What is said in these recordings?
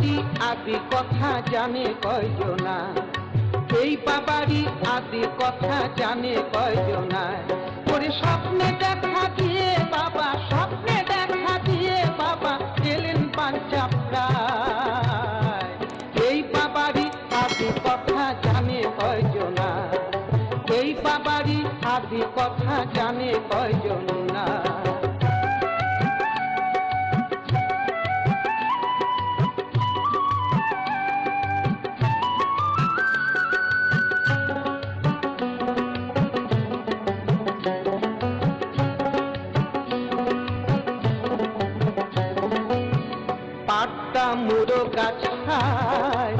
বাবারই আদি কথা জানে কয়জনা, এই বাবারই আদি কথা জানে কয়জনা। ওরে স্বপ্নে দেখা দিয়ে বাবা, স্বপ্নে দেখা দিয়ে বাবা গেলেন পাঞ্চাপ্রায়। এই বাবারই আদি কথা জানে কয়জনা, এই বাবারই আদি কথা জানে কয়জনা। পাট্টা মুড়ো গাছায়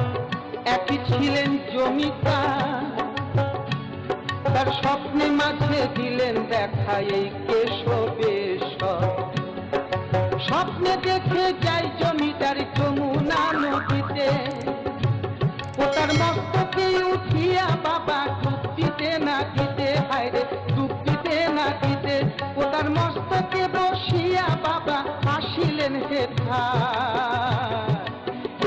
একই ছিলেন জমিদার, তার স্বপ্নে মাঝে দিলেন দেখা এই কেশবেশ্বর। স্বপ্নে দেখে যাই জমিদার যমুনা নদীতে, ও তার মস্তকে উঠিয়া বাবা ডুব দিতে না দিতে, হায়রে ডুব দিতে না দিতে, ও তার মস্তকে বসিয়া বাবা আসিলেন হেথা।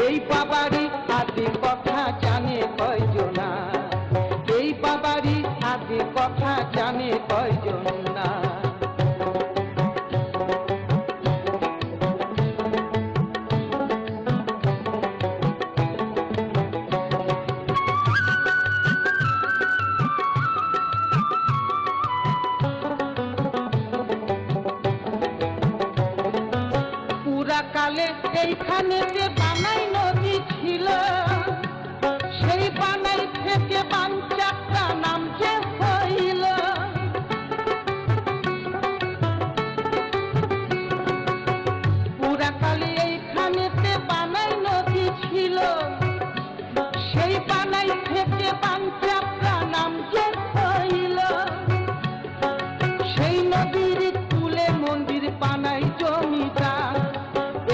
এই বাবারই আদি কথা জানে কয়জনা, এই বাবারই আদি কথা জানে কয়জনা। কালে এইখানে যে বানাই নদী ছিল, সেই বানাই থেকে পাঞ্চাপ্রা নাম যে হইল। পুরাকালে এইখানে যে বানাই নদী ছিল, সেই বানাই থেকে পাঞ্চাপ্রা নাম যে হইল। সেই নদীর কূলে মন্দির বানাই জমিদার,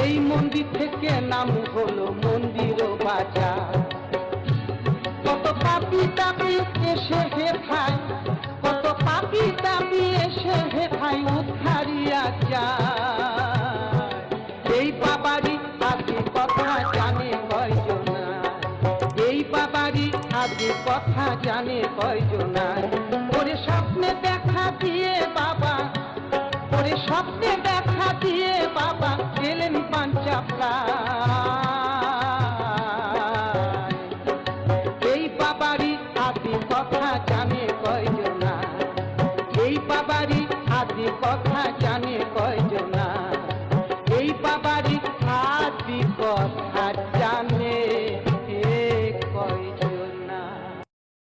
এই মন্দির থেকে নাম হলো মন্দির বাজার। কত পাপি তাপি এসে হে ভাই, কত পাপি তাপি এসে হে ভাই উদ্ধারিয়া যায়। এই বাবারই আদি কথা জানে কয়জনা, এই বাবারই আদি কথা জানে কয়জনা। ওরে স্বপ্নে দেখা দিয়ে বাবা, ওরে স্বপ্নে দেখা দিয়ে বাবা গেলেন পাঞ্চাপ্রায়।